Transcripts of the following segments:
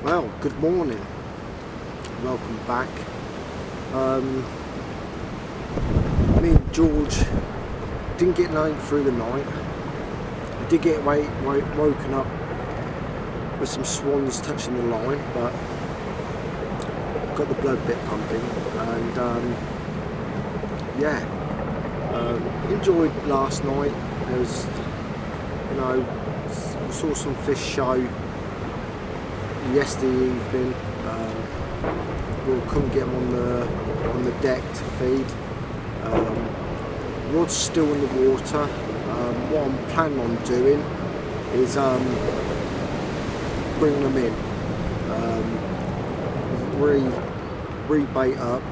Well, good morning. Welcome back. Me and George didn't get nothing through the night. I did get woken up with some swans touching the line, but got the blood bit pumping, and enjoyed last night. There was, we saw some fish show yesterday evening. We couldn't get them on the deck to feed. Rod's still in the water. What I'm planning on doing is bring them in, rebait up,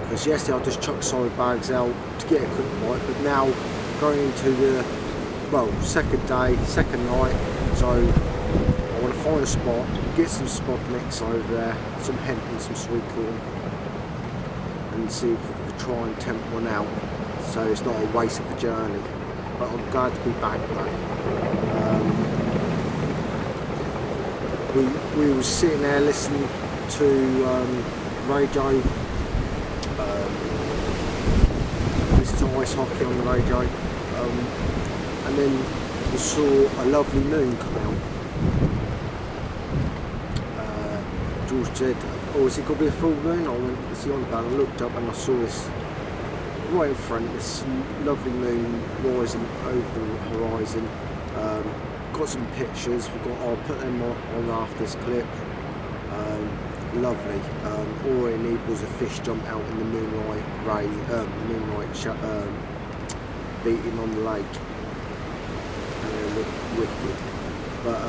because yesterday I just chucked solid bags out to get a quick bite, but now going into the second day, second night, so I want to find a spot, get some spot mix over there, some hemp and some sweet corn, and see if we can try and tempt one out, so it's not a waste of the journey. But I'm glad to be back though. We were sitting there listening to radio, listening to ice hockey on the radio, and then we saw a lovely moon come out. George said, "Oh, is it going to be a full moon?" I went to see on the band, I looked up and I saw this right in front, this lovely moon rising over the horizon. Got some pictures, I'll put them on after this clip. Lovely. All I need was a fish jump out in the moonlight beating on the lake, and it looked wicked. But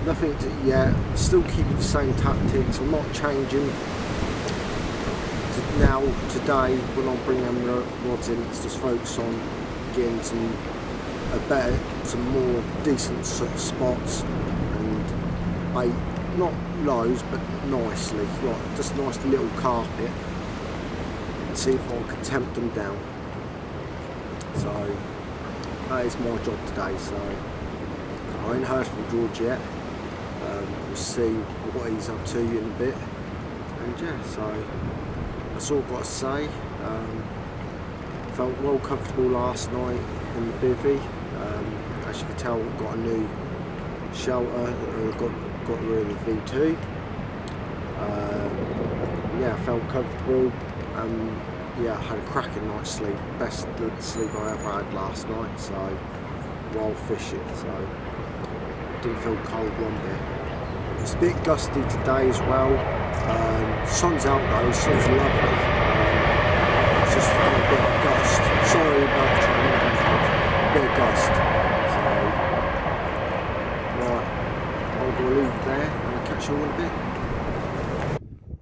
nothing yet. Still keeping the same tactics. I'm not changing. Now today, when I bring them rods in, it's just focus on getting some more decent spots and bait, not loads but nicely, like just nice little carpet, and see if I can tempt them down. So that is my job today. So I ain't heard from George yet. We'll see what he's up to in a bit, and yeah, so that's all I've got to say. Felt well comfortable last night in the bivvy. As you can tell, we've got a new shelter, got rid of the V2. Yeah, I felt comfortable. Yeah, I had a cracking night's sleep, best sleep I ever had last night, so while fishing, so didn't feel cold one bit. It's a bit gusty today as well. Sun's out though, the sun's lovely. It's just a bit of gust. Sorry about the train, a bit of gust. So, right, I'll go leave it there and I'll catch you all in a bit.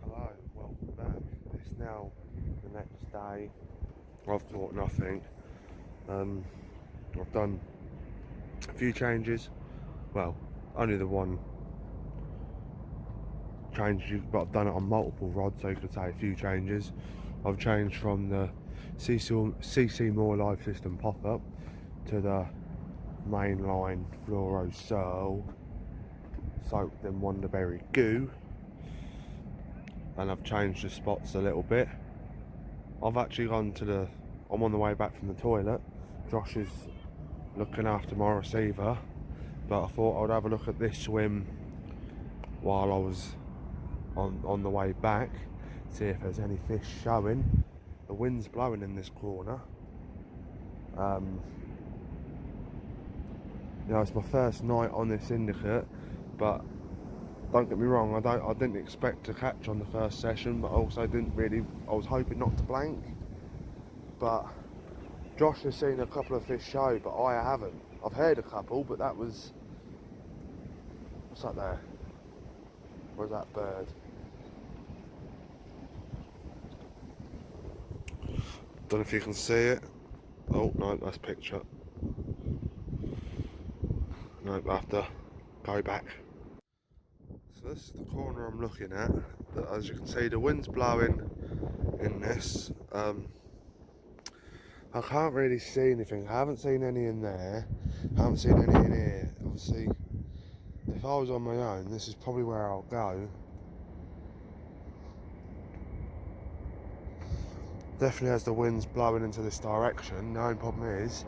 Hello, welcome back. It's now the next day. I've caught nothing. I've done a few changes. Well, only the one change, but I've done it on multiple rods, so you could say a few changes. I've changed from the CC More Live System pop-up to the mainline Fluoro Searle soaked in Wonderberry Goo, and I've changed the spots a little bit. I've actually gone to I'm on the way back from the toilet. Josh is looking after my receiver, but I thought I'd have a look at this swim while I was on the way back, see if there's any fish showing. The wind's blowing in this corner. It's my first night on this Syndicate, but don't get me wrong, I didn't expect to catch on the first session, but I was hoping not to blank. But Josh has seen a couple of fish show, but I haven't. I've heard a couple, but that was, what's that there? Where's that bird? Don't know if you can see it. Oh no, that's picture. No, I have to go back. So this is the corner I'm looking at. As you can see, the wind's blowing in this. I can't really see anything. I haven't seen any in there. I haven't seen any in here. Obviously, the if I was on my own, this is probably where I'll go. Definitely as the wind's blowing into this direction, the only problem is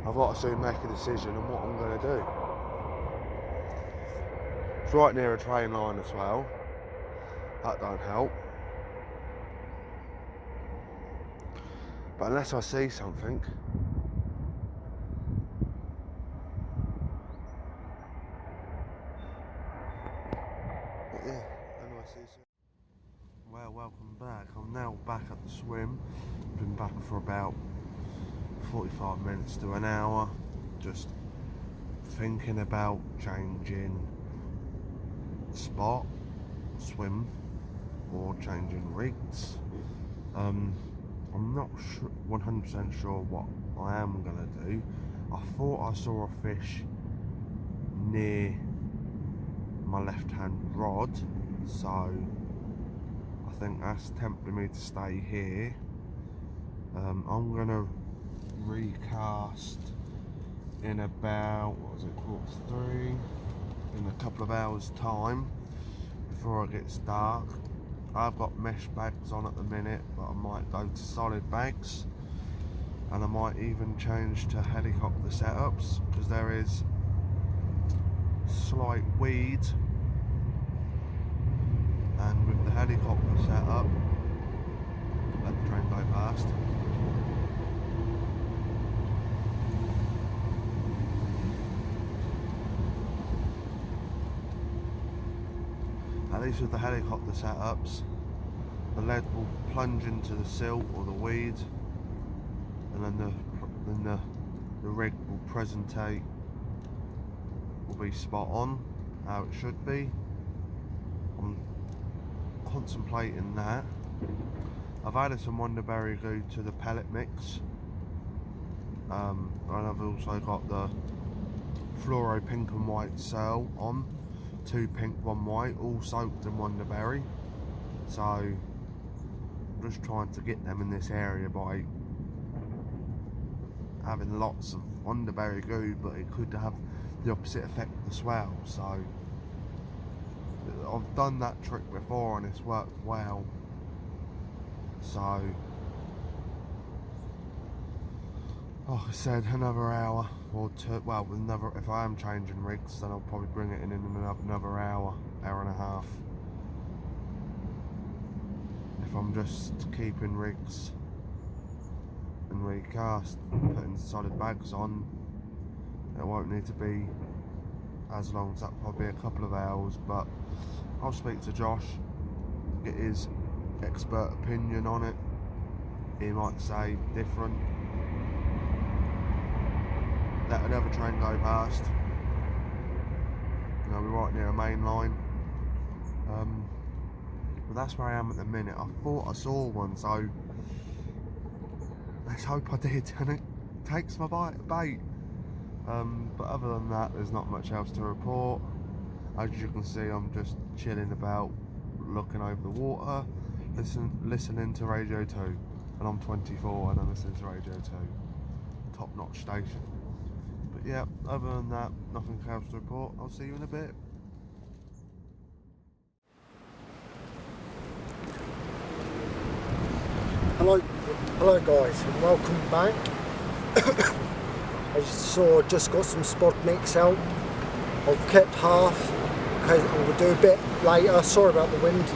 I've got to soon make a decision on what I'm going to do. It's right near a train line as well. That don't help. But unless I see something, but yeah, and I see something. Well, welcome back. I'm now back at the swim. Been back for about 45 minutes to an hour, just thinking about changing spot, swim, or changing rigs. I'm not sure, 100% sure what I am gonna do. I thought I saw a fish near my left hand rod, so I think that's tempting me to stay here. I'm gonna recast in about, what was it, 3:15, in a couple of hours time, before it gets dark. I've got mesh bags on at the minute, but I might go to solid bags, and I might even change to helicopter setups, because there is slight weed, and with the helicopter setup, let the train go past. At least with the helicopter setups, the lead will plunge into the silt or the weed, and then the rig will presentate, will be spot on how it should be. I'm contemplating that. I've added some Wonderberry goo to the pellet mix, and I've also got the fluoro pink and white cell on. 2 pink, 1 white, all soaked in Wonderberry. So I'm just trying to get them in this area by having lots of Wonderberry goo, but it could have the opposite effect as well. So I've done that trick before and it's worked well. So like I said, another hour or two. Well, another, if I am changing rigs, then I'll probably bring it in another hour, hour and a half. If I'm just keeping rigs and recast, putting solid bags on, it won't need to be as long as that, probably a couple of hours. But I'll speak to Josh, get his expert opinion on it. He might say different. Let another train go past. You know, we're right near a main line. But that's where I am at the minute. I thought I saw one, so let's hope I did, and it takes my bait. But other than that, there's not much else to report. As you can see, I'm just chilling about, looking over the water, listening to Radio 2, and I'm 24 and I'm listening to Radio 2, top-notch station. But yeah, other than that, nothing else to report. I'll see you in a bit. Hello guys, and welcome back. As you saw, I just got some spod mix out. I've kept half. Okay, I'm going to do a bit later. Sorry about the wind.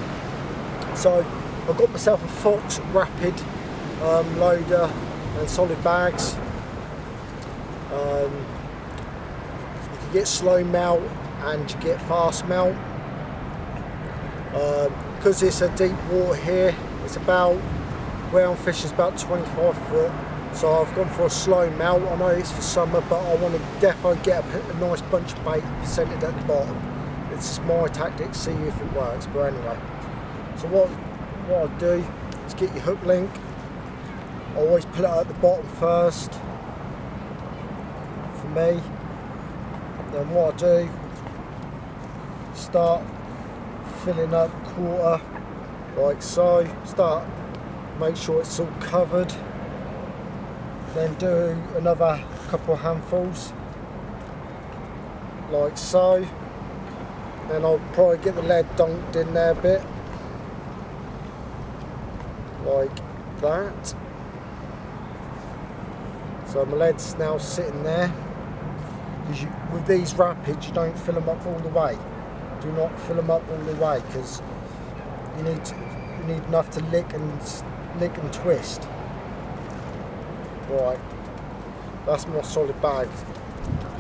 So I got myself a Fox Rapid loader and solid bags. You can get slow melt and you get fast melt. Because it's a deep water here, it's about, where I'm fishing is about 25 foot. So I've gone for a slow melt. I know it's for summer, but I want to definitely get a nice bunch of bait centered at the bottom. It's my tactic, see if it works. But anyway, so what I do is get your hook link. I always put it at the bottom first for me. Then what I do, start filling up quarter like so. Make sure it's all covered. Then do another couple of handfuls like so. and I'll probably get the lead dunked in there a bit, like that. So my lead's now sitting there, because with these rapids you don't fill them up all the way. Do not fill them up all the way, because you need enough to lick and twist. Right, that's my solid bag.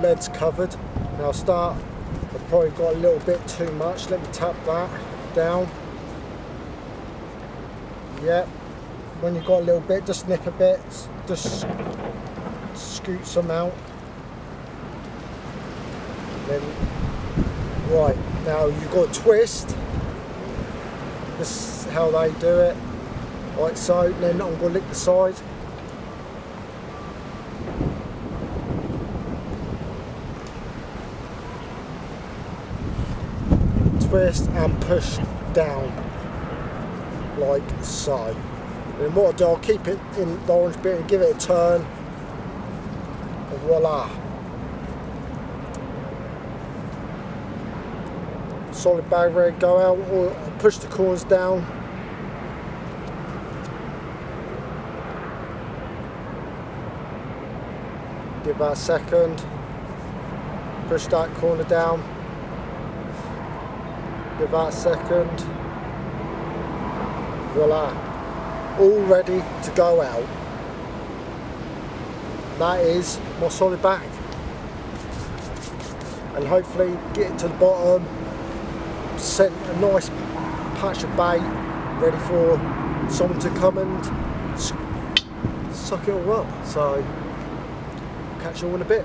Lead's covered. Now I've probably got a little bit too much. Let me tap that down. Yep. When you've got a little bit, just nip a bit. Just scoot some out. Then, right, now you've got to twist. This is how they do it. Like so. Then I'm going to lick the side. Twist and push down like so. Then what I'll do, I'll keep it in the orange bit and give it a turn, and voila. Solid bag ready to go out, or push the corners down. Give that a second. Push that corner down. Give that a second. Voila. All ready to go out. That is my solid bag. And hopefully get it to the bottom, set a nice patch of bait ready for someone to come and suck it all up. So, catch you all in a bit.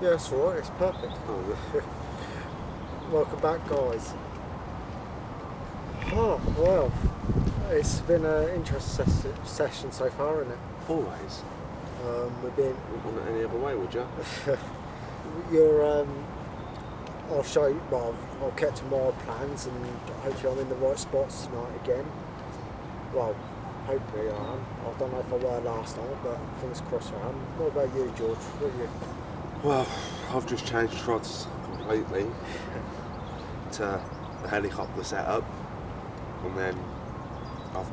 Yeah, it's alright, it's perfect. Oh, yeah. Welcome back, guys. Oh, well, it's been an interesting session so far, isn't it? Always. We've been... On it any other way, would you? I'll show you, well, I'll get to my plans and hopefully I'm in the right spots tonight again. Well, hopefully I am. I don't know if I were last night, but fingers crossed I am. What about you, George? What are you? Well, I've just changed rods completely to the helicopter setup, and then I've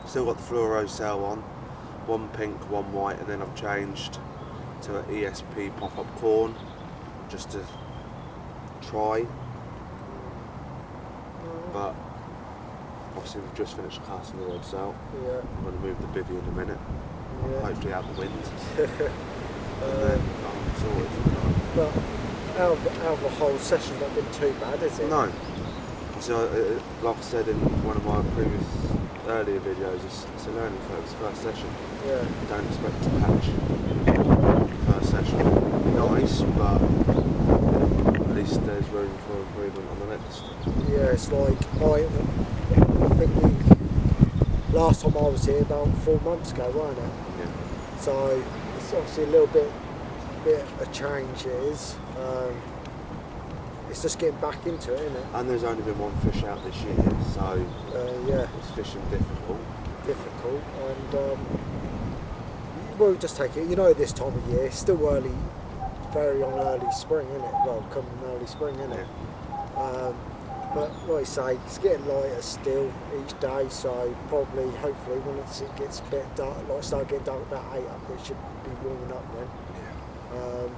still got the fluoro cell on, one pink, one white, and then I've changed to an ESP pop-up corn just to try. But obviously we've just finished casting the rods out. Yeah. I'm going to move the bivvy in a minute, Yeah. hopefully out the wind. And then I'm sorted. But out of the whole session's not been too bad, is it? No. So, like I said in one of my previous earlier videos, it's a learning curve. It's the first session. Yeah. Don't expect to catch first session. Nice, but at least there's room for improvement on the next. Yeah, it's like I think last time I was here about 4 months ago, weren't it? Yeah. So it's obviously a little bit bit of change it is. It's just getting back into it, isn't it? And there's only been one fish out this year, so yeah, it's fishing difficult. And we'll just take it. You know, this time of year, it's still early, very on early spring, isn't it? Well, coming early spring, isn't it? But like I say, it's getting lighter still each day, so probably, hopefully, when it gets a bit dark, like start getting dark about 8 up, it should be warming up then. Yeah.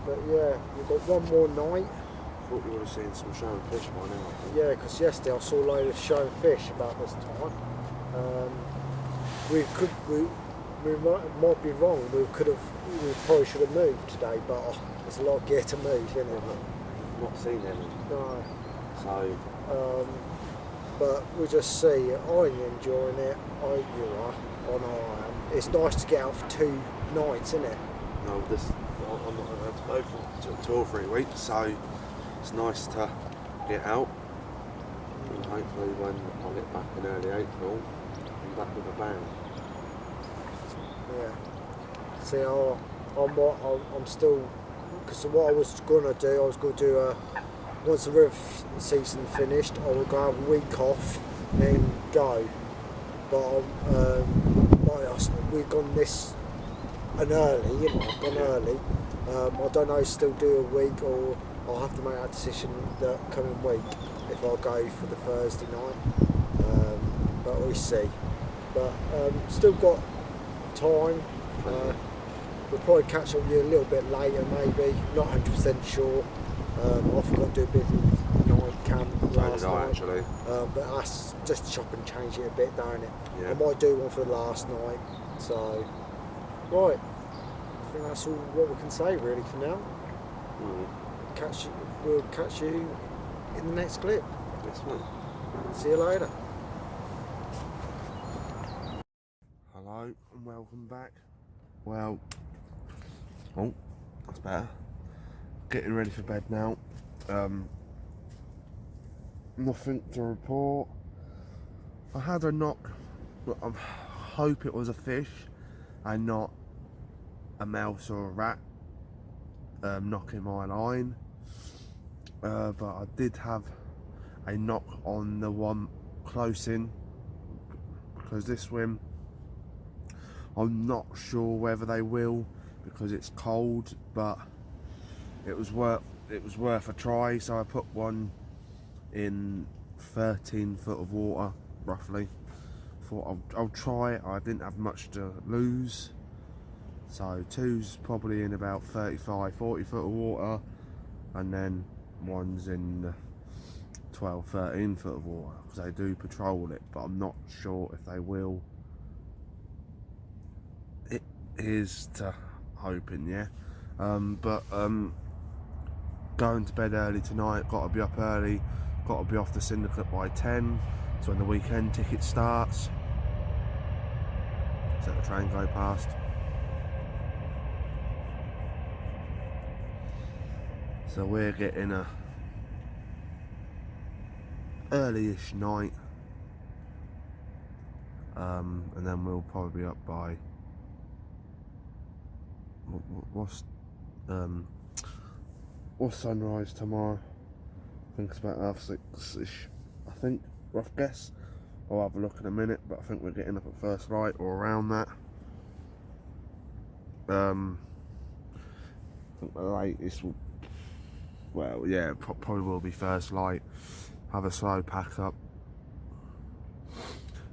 But yeah, we've got one more night. Thought you would have seen some showing fish by now, I think. Yeah, because yesterday I saw a load of showing fish about this time. We might be wrong. We probably should have moved today, but there's a lot of gear to move, isn't it? I've not seen any. No. So. But we'll just see. I'm enjoying it. I hope you are. I know I am. It's nice to get out for 2 nights, isn't it? No, I'm not allowed to go for 2 or 3 weeks, so it's nice to get out. And hopefully when I get back in early April, I'm back with a bang. Yeah. See, I'm still, because what I was going to do, once the river season finished, I would go have a week off and then go. But we've gone this an early, you know, I've gone early. I don't know, still do a week, or I'll have to make that decision the coming week if I'll go for the Thursday night. But we'll see. But still got time. We'll probably catch up with you a little bit later, maybe. Not 100% sure. I forgot to do a bit of night camp last night. Actually. But that's just chop and change it a bit, don't it? Yeah. I might do one for the last night. So, right. I think that's all what we can say really for now. We'll catch you in the next clip. Yes, mate. See you later. Hello and welcome back. Well, oh, that's better. Getting ready for bed now. Nothing to report. I had a knock. I hope it was a fish and not a mouse or a rat knocking my line. But I did have a knock on the one close in, because this swim, I'm not sure whether they will because it's cold, but it was worth a try. So I put one in 13 foot of water roughly. Thought I'll try it. I didn't have much to lose, so 2's probably in about 35-40 foot of water, and then 1's in 12-13 foot of water, because they do patrol it, but I'm not sure if they will. It is to hoping, yeah. Going to bed early tonight, got to be up early, got to be off the Syndicate by 10, so when the weekend ticket starts. Let the train go past. So we're getting a early-ish night, and then we'll probably be up by what's sunrise tomorrow? I think it's about 6:30ish. I think, rough guess. I'll have a look in a minute, but I think we're getting up at first light or around that. I think the latest will, well, yeah, probably will be first light. Have a slow pack up.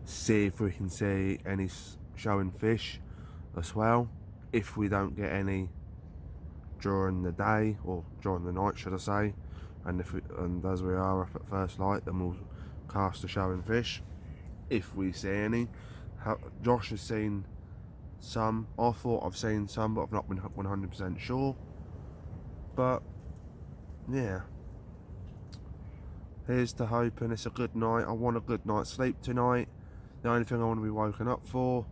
See if we can see any showing fish as well. If we don't get any during the day, or during the night should I say, and as we are up at first light, then we'll cast a showing fish. If we see any. Josh has seen some. I thought I've seen some, but I've not been 100% sure. But yeah, here's to hoping it's a good night. I want a good night's sleep tonight. The only thing I want to be woken up for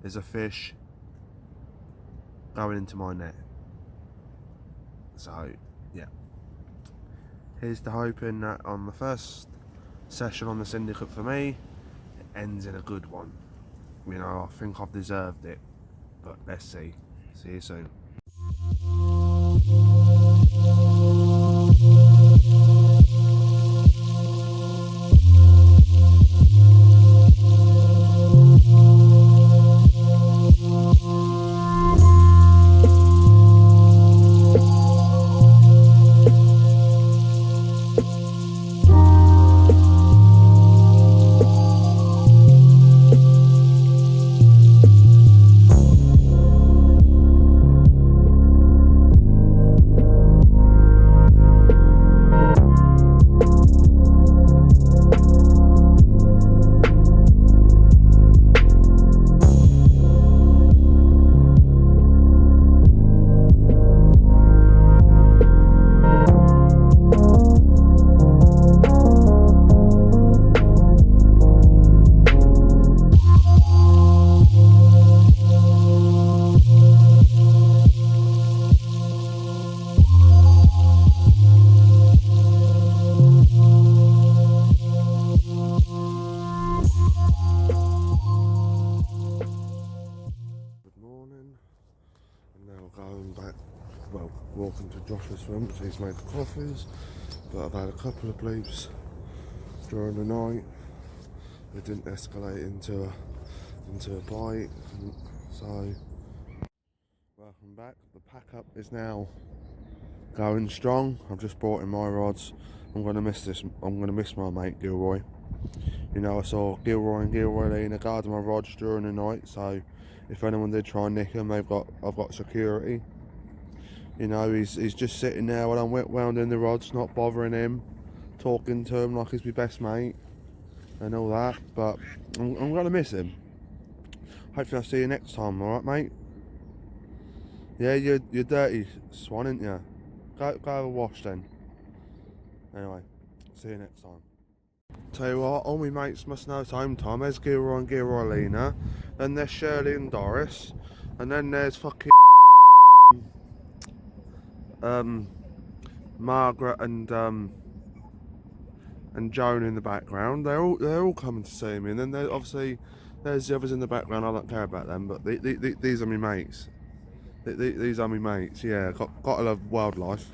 is a fish going into my net. So yeah, here's to hoping that on the first session on the Syndicate for me, it ends in a good one. You know, I think I've deserved it, but let's see. See you soon. Joshua Swimps, he's made the coffees, but I've had a couple of bleeps during the night. It didn't escalate into a bite, so welcome back. The pack up is now going strong. I've just brought in my rods. I'm gonna miss this. I'm gonna miss my mate Gilroy. You know, I saw Gilroy and Gilroy Lena guarding my rods during the night, so if anyone did try and nick them, I've got security. You know, he's just sitting there while I'm wounding the rods, not bothering him, talking to him like he's my best mate and all that. But I'm gonna miss him. Hopefully I'll see you next time, alright mate? Yeah, you're dirty swan, ain't you? Go have a wash then. Anyway, see you next time. Tell you what, all my mates must know it's home time. There's Gilroy and Gilroy Lena, then there's Shirley and Doris, and then there's fucking Margaret and Joan in the background. They're all coming to see me, and then obviously there's the others in the background. I don't care about them, but these are my mates. These are my mates. Yeah, got to love wildlife.